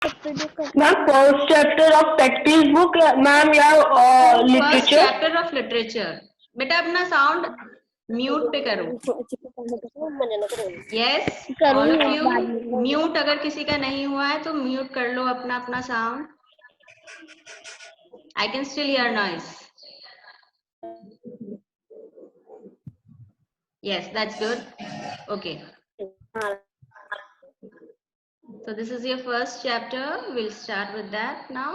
Ma'am first chapter of practice book ma'am या first literature. Chapter of literature. बेटा अपना sound mute पे करो। Yes all of you mute, अगर किसी का नहीं हुआ है तो म्यूट कर लो अपना अपना sound. I can still here noise. Yes, that's good. Okay. So this is your first chapter. We'll start with that now.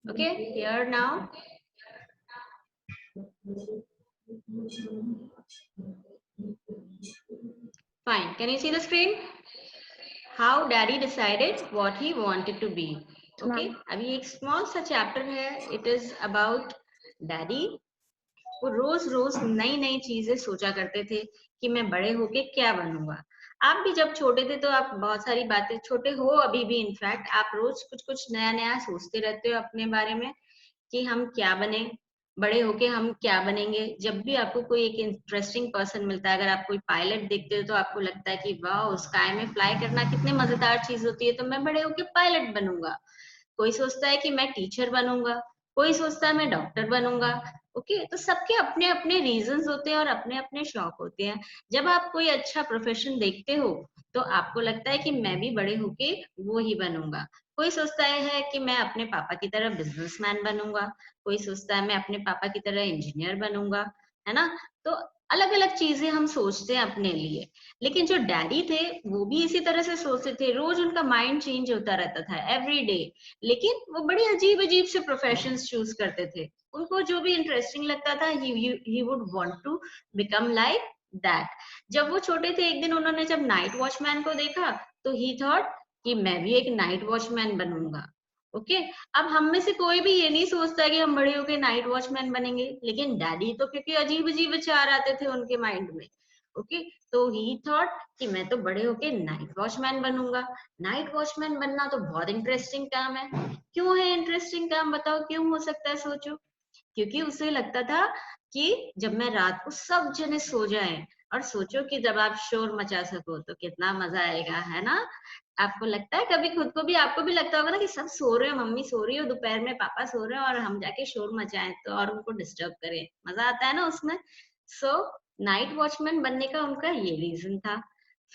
Okay, here now. Fine. Can you see the screen? How daddy decided what he wanted to be. Okay. अभी एक small सा chapter है. It is about daddy. वो रोज रोज नई नई चीजें सोचा करते थे कि मैं बड़े होके क्या बनूंगा। आप भी जब छोटे थे तो आप बहुत सारी बातें, छोटे हो अभी भी इनफैक्ट, आप रोज कुछ कुछ नया नया सोचते रहते हो अपने बारे में कि हम क्या बने, बड़े होके हम क्या बनेंगे। जब भी आपको कोई एक इंटरेस्टिंग पर्सन मिलता है, अगर आप कोई पायलट देखते हो तो आपको लगता है कि वाह, स्काई में फ्लाई करना कितनी मजेदार चीज होती है, तो मैं बड़े होके पायलट बनूंगा। कोई सोचता है कि मैं टीचर बनूंगा, कोई सोचता है मैं डॉक्टर बनूंगा। ओके, तो सबके अपने अपने रीजंस होते हैं और अपने अपने शौक होते हैं। जब आप कोई अच्छा प्रोफेशन देखते हो तो आपको लगता है कि मैं भी बड़े होके वो ही बनूंगा। कोई सोचता है कि मैं अपने पापा की तरह बिजनेसमैन बनूंगा, कोई सोचता है मैं अपने पापा की तरह इंजीनियर बनूंगा, है ना। तो अलग अलग चीजें हम सोचते हैं अपने लिए। लेकिन जो डैडी थे वो भी इसी तरह से सोचते थे, रोज उनका माइंड चेंज होता रहता था एवरी डे। लेकिन वो बड़ी अजीब अजीब से प्रोफेशंस चूज करते थे। उनको जो भी इंटरेस्टिंग लगता था he would want to become like that. जब वो छोटे थे एक दिन उन्होंने जब नाइट वॉचमैन को देखा तो ही थॉट कि मैं भी एक नाइट वॉचमैन बनूंगा। ओके, अब हम में से कोई भी ये नहीं सोचता कि हम बड़े होके नाइट वॉचमैन बनेंगे, लेकिन डैडी तो क्योंकि अजीब अजीब विचार आते थे उनके माइंड में। ओके, तो ही थॉट कि मैं तो बड़े होके नाइट वॉचमैन बनूंगा। नाइट वॉचमैन बनना तो बहुत इंटरेस्टिंग काम है। क्यों है इंटरेस्टिंग काम, बताओ क्यों हो सकता है, सोचो। क्योंकि उसे लगता था कि जब मैं रात को सब जने सो जाएं, और सोचो कि जब आप शोर मचा सको तो कितना मजा आएगा, है ना। आपको लगता है कभी खुद को भी, आपको भी लगता होगा ना कि सब सो रहे हो, मम्मी सो रही हो, दोपहर में पापा सो रहे हो और हम जाके शोर मचाएं तो और उनको डिस्टर्ब करें, मजा आता है ना उसमें। सो नाइट वॉचमैन बनने का उनका ये रीजन था।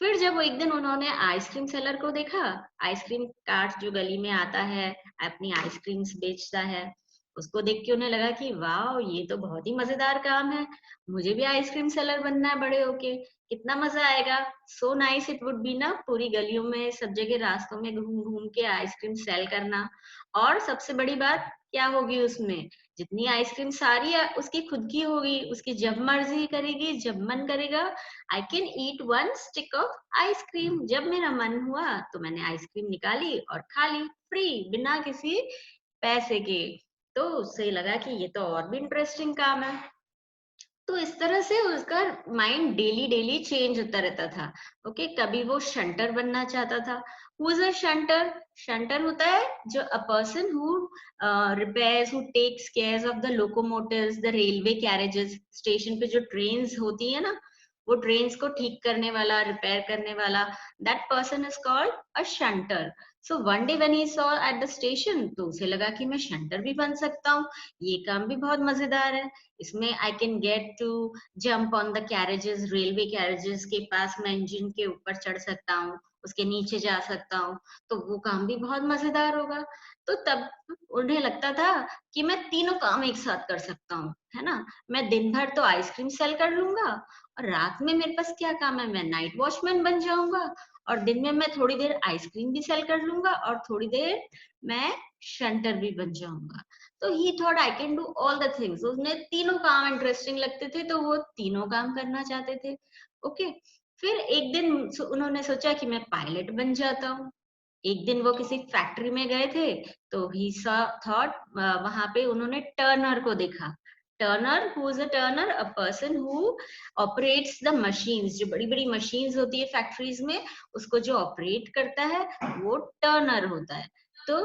फिर जब वो एक दिन उन्होंने आइसक्रीम सेलर को देखा, आइसक्रीम कार्ट जो गली में आता है अपनी आइसक्रीम्स बेचता है, उसको देख के उन्हें लगा कि वाह, ये तो बहुत ही मजेदार काम है, मुझे भी आइसक्रीम सेलर बनना है बड़े होके, कितना मजा आएगा। So nice it would be ना, पूरी गलियों में सब जगह रास्तों में घूम घूम के आइसक्रीम सेल करना। और सबसे बड़ी बात क्या होगी उसमें, जितनी आइसक्रीम सारी उसकी खुद की होगी, उसकी जब मर्जी करेगी, जब मन करेगा I can eat one stick of ice cream. जब मेरा मन हुआ तो मैंने आइसक्रीम निकाली और खा ली, फ्री, बिना किसी पैसे के। तो उससे लगा कि ये तो और भी इंटरेस्टिंग काम है। तो इस तरह से उसका माइंड डेली डेली चेंज होता रहता था। ओके, कभी वो शंटर बनना चाहता था। Who is a shunter? Shunter होता है जो a person who repairs, who takes care of the locomotives, the railway carriages. Station पे जो ट्रेन्स होती है ना, वो ट्रेन्स को ठीक करने वाला, रिपेयर करने वाला, that person is called a shunter. So one day when he saw at the station, तो उसे लगा कि मैं शंटर भी बन सकता हूँ, ये काम भी बहुत मजेदार है। इसमें I can get to jump on the carriages, railway carriages के पास मैं इंजन के ऊपर चढ़ सकता हूँ, उसके नीचे जा सकता हूँ, तो वो काम भी बहुत मजेदार होगा। तो तब उन्हें लगता था कि मैं तीनों काम एक साथ कर सकता हूँ, है ना। मैं दिन भर तो आइसक्रीम सेल कर लूंगा और रात में मेरे पास क्या काम है, मैं नाइट वॉचमैन बन जाऊंगा, और दिन में मैं थोड़ी देर आइसक्रीम भी सेल कर लूंगा और थोड़ी देर मैं शंटर भी बन जाऊंगा। तो ही thought I can do all the things. उन्हें तीनों काम इंटरेस्टिंग लगते थे तो वो तीनों काम करना चाहते थे। ओके, फिर एक दिन उन्होंने सोचा कि मैं पायलट बन जाता हूँ। एक दिन वो किसी फैक्ट्री में गए थे तो ही थॉट, वहां पे उन्होंने टर्नर को देखा। Turner, who is a Turner? A person who operates the machines. जो बड़ी बड़ी मशीन्स होती है फैक्ट्रीज में, उसको जो ऑपरेट करता है वो टर्नर होता है। तो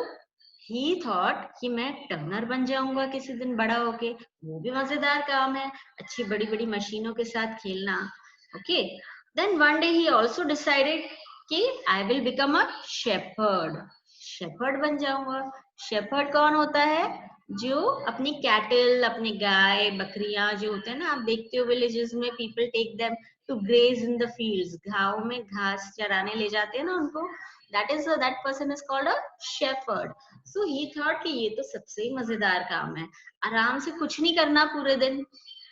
ही थॉट कि मैं टर्नर बन जाऊंगा किसी दिन बड़ा होके, वो भी मजेदार काम है, अच्छी बड़ी बड़ी मशीनों के साथ खेलना। Okay, then one day he also decided कि I will become a shepherd, shepherd बन जाऊंगा। शेपर्ड कौन होता है? जो अपनी कैटल, अपनी गाय बकरियां जो होते हैं ना, आप देखते हो विलेजेस में people take them to graze in the fields, घाव में घास चराने ले जाते हैं ना उनको, that person is called a shepherd. So he thought कि ये तो सबसे ही मजेदार काम है, आराम से कुछ नहीं करना पूरे दिन,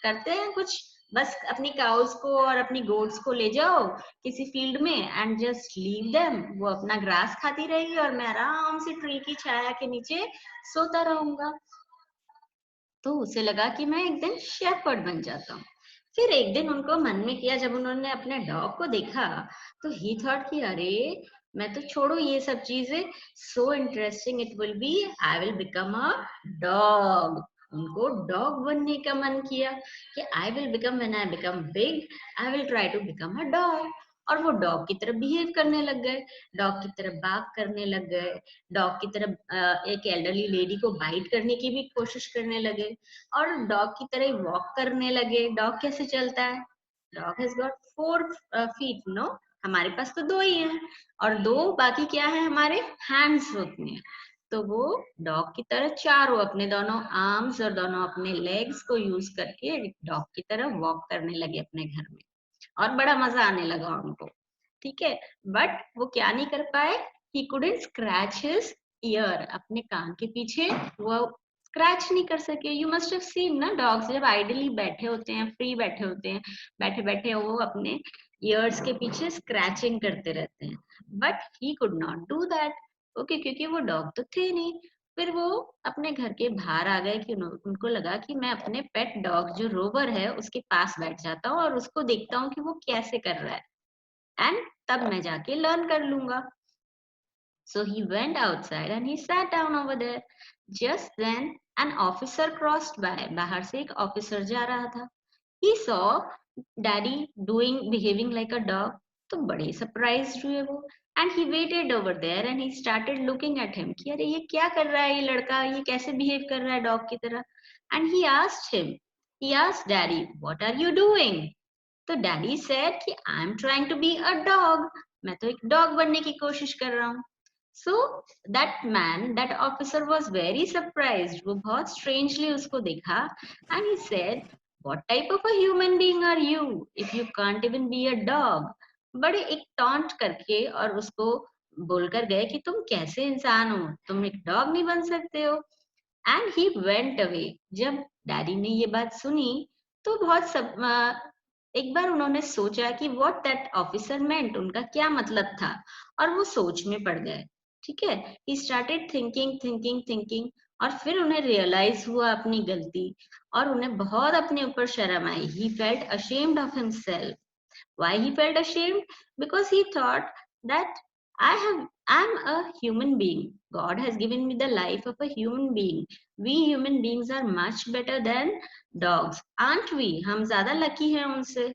करते हैं कुछ, बस अपनी काउस को और अपनी गोट्स को ले जाओ किसी फील्ड में एंड जस्ट लीव देम, वो अपना ग्रास खाती रहेगी और मैं आराम से ट्री की छाया के नीचे सोता रहूंगा। तो उसे लगा कि मैं एक दिन शेफर्ड बन जाता हूँ। फिर एक दिन उनको मन में किया, जब उन्होंने अपने डॉग को देखा तो ही थॉट कि अरे मैं तो छोड़ो ये सब चीजें, so interesting it will be, I will become a dog. उनको डॉग बनने का मन किया कि I will become, when I become big I will try to become a dog. और वो डॉग की तरह बिहेव करने लग गए, डॉग की तरह बाक करने लग गए, डॉग की तरह एक एल्डरली लेडी को बाइट करने की भी कोशिश करने लगे और डॉग की तरह वॉक करने लगे। डॉग कैसे चलता है? Dog has got 4 feet, no, हमारे पास तो 2 ही हैं और 2 बाकी क्या है, हमारे हैंड्स होते हैं। तो वो डॉग की तरह चारों अपने दोनों आर्म्स और दोनों अपने लेग्स को यूज करके डॉग की तरह वॉक करने लगे अपने घर में और बड़ा मजा आने लगा उनको। ठीक है, बट वो क्या नहीं कर पाए, he couldn't scratch his year, अपने कान के पीछे वो स्क्रैच नहीं कर सके। यू मस्ट हैव सीन ना, डॉग्स जब आइडली बैठे होते हैं, फ्री बैठे होते हैं, बैठे बैठे वो अपने ईयर्स के पीछे स्क्रैचिंग करते रहते हैं, but he could not do that. Okay, क्योंकि वो डॉग तो थे नहीं। फिर वो अपने घर के बाहर आ गए कि उनको लगा कि मैं अपने पेट डॉग जो रोवर है उसके पास बैठ जाता हूँ और उसको देखता हूँ कि वो कैसे कर रहा है एंड तब मैं जाके लर्न कर लूंगा। So he went outside and he sat down over there. Just then an officer crossed by. बाहर से एक ऑफिसर जा रहा था। He saw daddy behaving like a dog. तो बड़े सरप्राइज्ड हुए वो and he waited over there and he started looking at him कि अरे ये क्या कर रहा है ये लड़का, ये कैसे बिहेव कर रहा है डॉग की तरह। And he asked daddy, what are you doing? तो डैडी सेड कि I am trying to be a dog, मैं तो एक डॉग बनने की कोशिश कर रहा हूँ। So that officer was very surprised, वो बहुत स्ट्रेंजली उसको देखा and he said what type of a human being are you if you can't even be a dog. बड़े एक टॉन्ट करके और उसको बोलकर गए कि तुम कैसे इंसान हो, तुम एक डॉग नहीं बन सकते हो। And he went away. जब डैडी ने ये बात सुनी तो बहुत एक बार उन्होंने सोचा कि व्हाट दैट ऑफिसर मेंट, उनका क्या मतलब था, और वो सोच में पड़ गए। ठीक है, he started thinking thinking thinking और फिर उन्हें रियलाइज हुआ अपनी गलती और उन्हें बहुत अपने ऊपर शर्म आई। He felt ashamed of himself. Why he felt ashamed? Because he thought that I'm a human being. God has given me the life of a human being. We human beings are much better than dogs, aren't we? हम ज्यादा lucky हैं उनसे,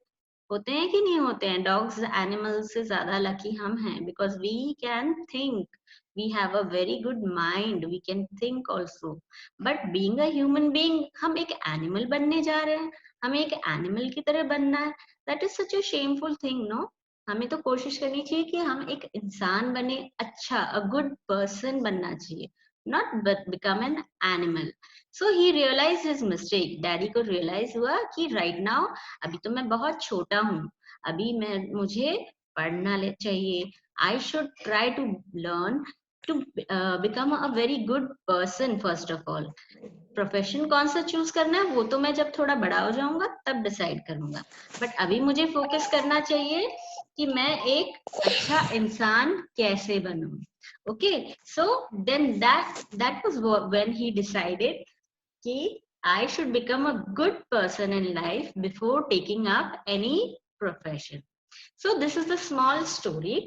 होते हैं कि नहीं होते हैं? डॉग्स एनिमल्स से ज्यादा लकी हम हैं because we can think. We have a very good mind. We can think also. But being a human being, हम एक एनिमल बनने जा रहे हैं, हमें एक एनिमल की तरह बनना है। That is such a shameful thing, no? हमें तो कोशिश करनी चाहिए कि हम एक इंसान बने, अच्छा, अ गुड पर्सन बनना चाहिए, not become an animal. So he realise his mistake. Daddy को रियलाइज हुआ कि राइट नाउ, अभी तो मैं बहुत छोटा हूँ, अभी मुझे पढ़ना चाहिए। I should try to learn to become a very good person first of all. Profession कौन सा चूज करना है वो तो मैं जब थोड़ा बड़ा हो जाऊंगा तब डिसाइड करूंगा, बट अभी मुझे फोकस करना चाहिए कि मैं एक अच्छा इंसान कैसे बनूं। Okay, so then that was when he decided कि I should become a good person in life before taking up any profession. So this is the small story.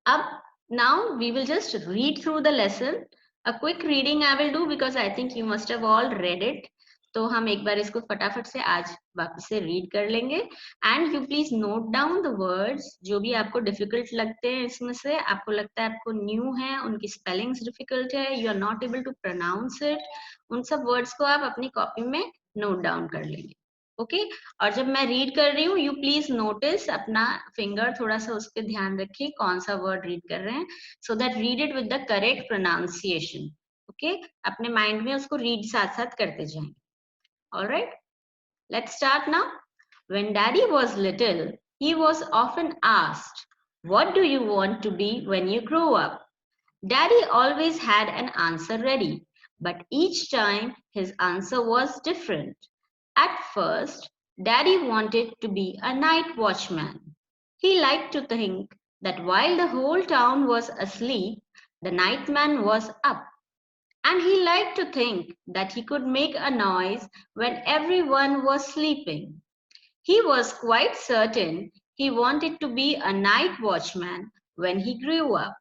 अब now we will just read through the lesson. A quick reading I will do because I think you must have all read it. तो हम एक बार इसको फटाफट से आज वापस से रीड कर लेंगे and you please note down the words जो भी आपको डिफिकल्ट लगते हैं, इसमें से आपको लगता है आपको न्यू है, उनकी स्पेलिंग्स डिफिकल्ट है, you are not able to pronounce it, उन सब वर्ड्स को आप अपनी कॉपी में नोट डाउन कर लेंगे। ओके और जब मैं रीड कर रही हूँ यू प्लीज नोटिस, अपना फिंगर थोड़ा सा उस पर ध्यान रखिए कौन सा वर्ड रीड कर रहे हैं, so that read it with the correct pronunciation. Okay, अपने माइंड में उसको रीड साथ साथ करते जाएंगे। Alright, let's start now. When Daddy was little, he was often asked, "What do you want to be when you grow up?" Daddy always had an answer ready, but each time his answer was different. At first, Daddy wanted to be a night watchman. He liked to think that while the whole town was asleep, the nightman was up. And he liked to think that he could make a noise when everyone was sleeping. He was quite certain he wanted to be a night watchman when he grew up.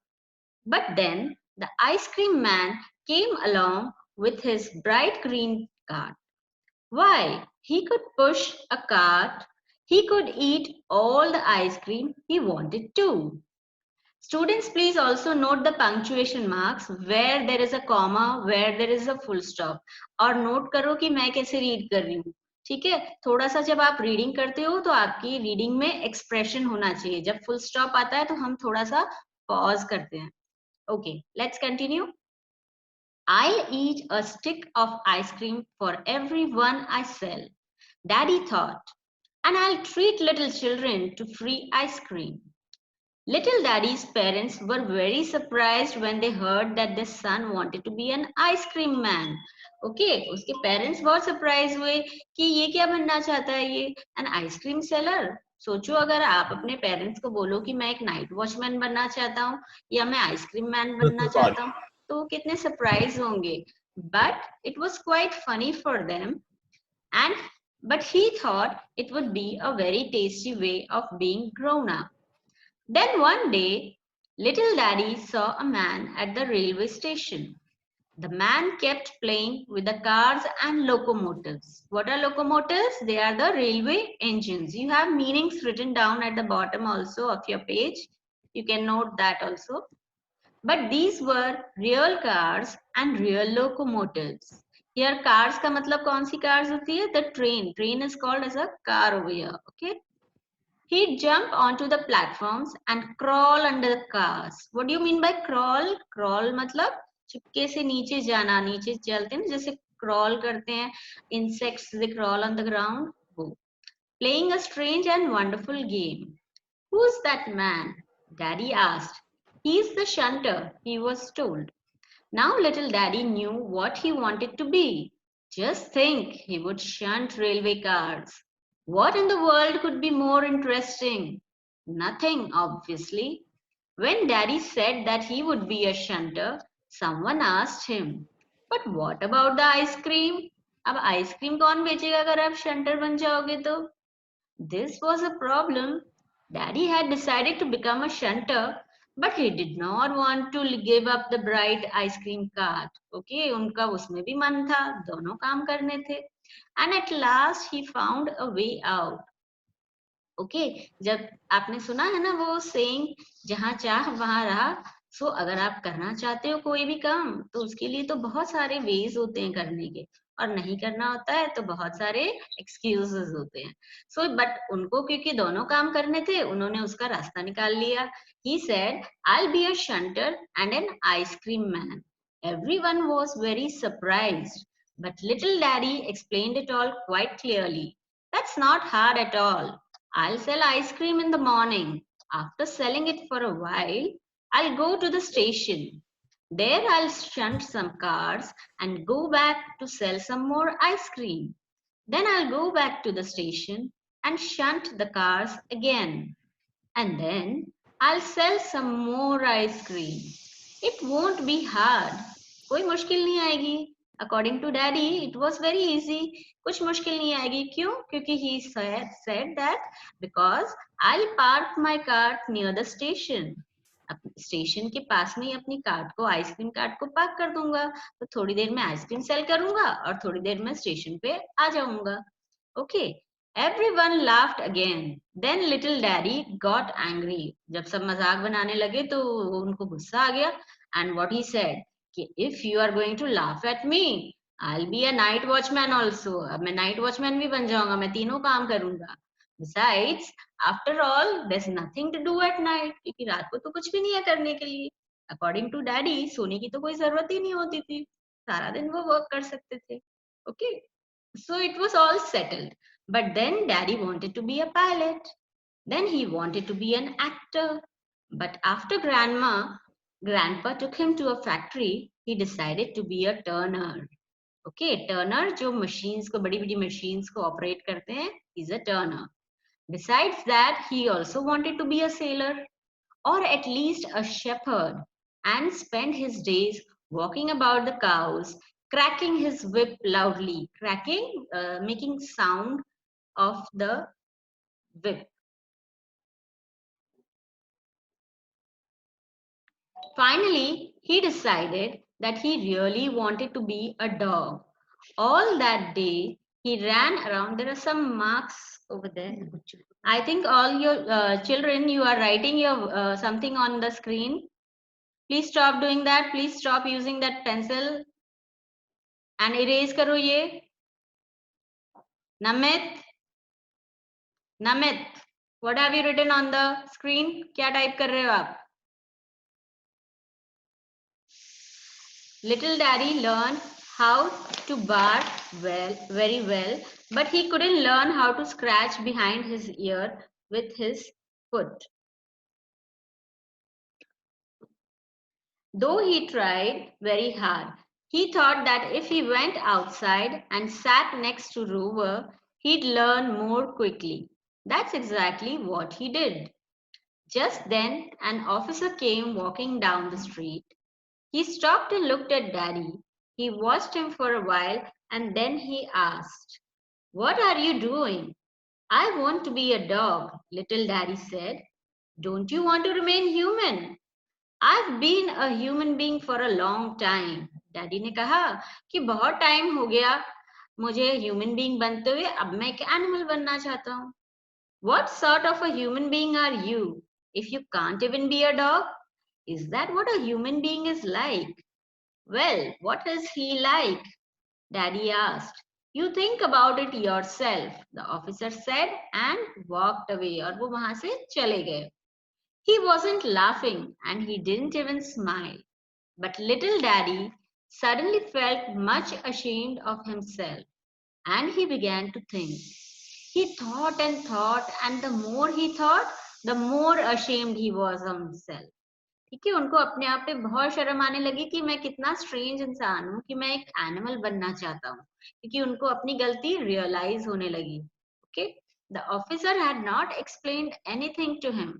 But then the ice cream man came along with his bright green cart. Why, he could push a cart, he could eat all the ice cream he wanted to. Students, please also note the punctuation marks where there is a comma, where there is a full stop. और note करो कि मैं कैसे read कर रही हूँ। ठीक है, थोड़ा सा जब आप रीडिंग करते हो तो आपकी रीडिंग में एक्सप्रेशन होना चाहिए। जब फुल स्टॉप आता है तो हम थोड़ा सा पॉज करते हैं। Okay, let's continue. I'll eat a stick of ice cream for every one I sell, Daddy thought, and I'll treat little children to free ice cream. Little Daddy's parents were very surprised when they heard that their son wanted to be an ice cream man. Okay, उसके parents बहुत surprised हुए कि ये क्या बनना चाहता है ये, an ice cream seller. सोचो अगर आप अपने पेरेंट्स को बोलो कि मैं एक नाइट वॉचमैन बनना चाहता हूँ या मैं आइसक्रीम मैन बनना चाहता हूँ तो वो कितने सरप्राइज होंगे. But it was quite funny for them, and but he thought it would be a very tasty way of being grown up. Then one day, little Daddy saw a man at the railway station. The man kept playing with the cars and locomotives. What are locomotives? They are the railway engines. You have meanings written down at the bottom also of your page. You can note that also. But these were real cars and real locomotives. Here cars का मतलब कौन सी cars होती है? The train. Train is called as a car over here. Okay. He'd jump onto the platforms and crawl under the cars. What do you mean by crawl? Crawl मतलब चुपके से नीचे जाना, नीचे चलते हैं जैसे crawl करते हैं. Insects they crawl on the ground. वो. Playing a strange and wonderful game. Who's that man? Daddy asked. He's the shunter, he was told. Now little Daddy knew what he wanted to be. Just think, he would shunt railway cars. What in the world could be more interesting? Nothing, obviously. When Daddy said that he would be a shunter, someone asked him, "But what about the ice cream?" अब ice cream कौन बेचेगा अगर आप shunter बन जाओगे तो? This was a problem. Daddy had decided to become a shunter, but he did not want to give up the bright ice cream cart. Okay, उनका उसमें भी मन था, दोनों काम करने थे. And at last he found a way out. Okay जब आपने सुना है ना वो सेइंग, जहां चाह वहां राह. सो अगर आप करना चाहते हो कोई भी काम तो उसके लिए तो बहुत सारे वेज होते हैं करने के, और नहीं करना होता है तो बहुत सारे एक्सक्यूजेस होते हैं. सो बट उनको क्योंकि दोनों काम करने थे उन्होंने उसका रास्ता निकाल लिया. He said, "I'll be a shunter and an ice cream man." Everyone was very surprised, but little Daddy explained it all quite clearly. That's not hard at all. I'll sell ice cream in the morning. After selling it for a while, I'll go to the station. There I'll shunt some cars and go back to sell some more ice cream. Then I'll go back to the station and shunt the cars again. And then I'll sell some more ice cream. It won't be hard. कोई मुश्किल नहीं आएगी. According to Daddy, it was very easy. कुछ मुश्किल नहीं आएगी. क्यों? क्योंकि he said that because I'll park my cart near the station. Station के पास में ही अपनी कार्ट को, आइसक्रीम कार्ट को पार्क कर दूंगा, तो थोड़ी देर में आइसक्रीम सेल करूंगा और थोड़ी देर में स्टेशन पे आ जाऊंगा. Okay, everyone laughed again. Then little Daddy got angry. जब सब मजाक बनाने लगे तो उनको गुस्सा आ गया. And what he said कि if you are going to laugh at me, I'll be a night watchman also. अब मैं night watchman भी बन जाऊंगा, मैं तीनों काम करूंगा. Besides, after all, there's nothing to do at night, क्योंकि रात को तो कुछ भी नहीं है करने के लिए. According to daddy, सोने की तो कोई जरूरत ही नहीं होती थी. सारा दिन वो work कर सकते थे. Okay, so it was all settled. But then daddy wanted to be a pilot. Then he wanted to be an actor. But after grandpa took him to a factory, he decided to be a turner. Okay, turner जो machines को बड़ी बड़ी machines को operate करते हैं, is a turner. Besides that, he also wanted to be a sailor or at least a shepherd and spend his days walking about the cows, cracking his whip loudly, cracking, making sound of the whip. Finally, he decided that he really wanted to be a dog. All that day, he ran around. There are some marks over there. I think all your children, you are writing your something on the screen. Please stop doing that. Please stop using that pencil and erase karo ye. Namit, Namit, what have you written on the screen? क्या type कर रहे हो आप? Little Daddy learned how to bark very well, but he couldn't learn how to scratch behind his ear with his foot. Though he tried very hard, he thought that if he went outside and sat next to Rover, he'd learn more quickly. That's exactly what he did. Just then, an officer came walking down the street. He stopped and looked at Daddy. He watched him for a while and then he asked, "What are you doing?" "I want to be a dog," little Daddy said. "Don't you want to remain human?" "I've been a human being for a long time." Daddy ने कहा कि बहुत time हो गया मुझे human being बनते हुए, अब मैं एक एनिमल बनना चाहता हूँ. What sort of a human being are you if you can't even be a dog? Is that what a human being is like? Well, what is he like? Daddy asked. You think about it yourself, the officer said and walked away. और वो वहां से चले गए. He wasn't laughing and he didn't even smile. But little Daddy suddenly felt much ashamed of himself and he began to think. He thought, and the more he thought, the more ashamed he was of himself. ठीक है, उनको अपने आप पे बहुत शर्म आने लगी कि मैं कितना स्ट्रेंज इंसान हूँ कि मैं एक एनिमल बनना चाहता हूँ, क्योंकि उनको अपनी गलती रियलाइज होने लगी. Okay, the officer had not explained anything to him,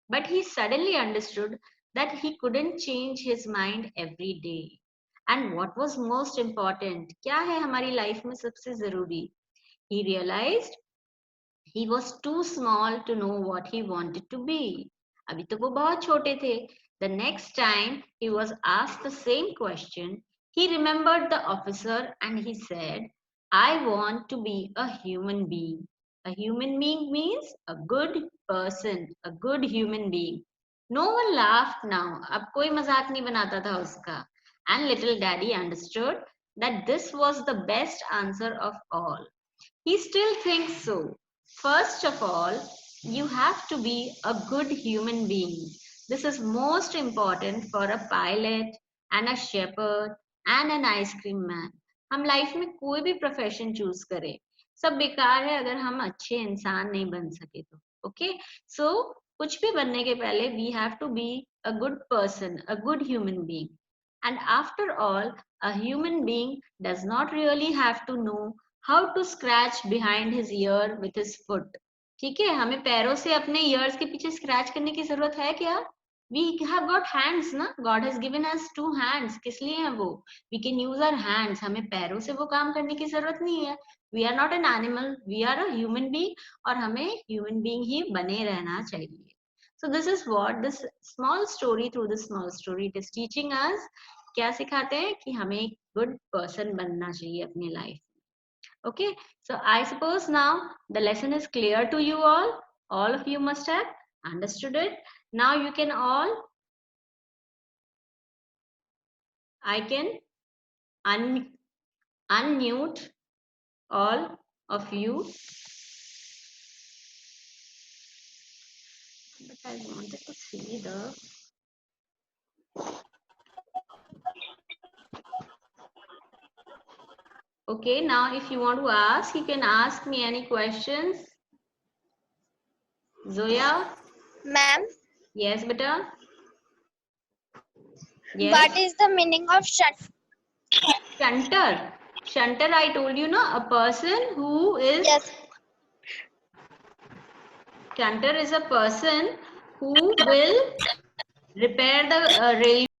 but he suddenly understood that he couldn't change his mind every day. And what was most important, क्या है हमारी लाइफ में सबसे जरूरी? He realized he was too small to know what he wanted to be. अभी तो वो बहुत छोटे थे. The next time he was asked the same question, he remembered the officer and he said, "I want to be a human being." A human being means a good person, a good human being. No one laughed now. अब कोई मजाक नहीं बनाता था उसका. And little Daddy understood that this was the best answer of all. He still thinks so. First of all, you have to be a good human being. This is most important for a pilot and a shepherd and an ice cream man. हम life में कोई भी profession choose करें, सब बेकार है अगर हम अच्छे इंसान नहीं बन सके तो. ओके, सो कुछ भी बनने के पहले we have to be a good person, a good human being. And after all, a human being does not really have to know how to scratch behind his ear with his foot. ठीक है, हमें पैरों से अपने years के पीछे scratch करने की जरूरत है क्या? We have got hands ना, God has given us 2 hands. किस लिए है वो? We can use our hands. हमें पैरों से वो काम करने की जरूरत नहीं है. We are not an animal. We are a human being और हमें human being ही बने रहना चाहिए. So this is what this small story, through this small story, it is teaching us. क्या सिखाते हैं कि हमें एक good person बनना चाहिए अपनी life. Okay, so I suppose now the lesson is clear to you all. All of you must have understood it. Now you can all, I can unmute all of you. But I wanted to see the. Okay, now if you want to ask, you can ask me any questions. Zoya? Ma'am, Yes, beta? Yes. what is the meaning of shunter? Shunter, I told you, no, a person who is. Yes. Shunter is a person who will repair the railway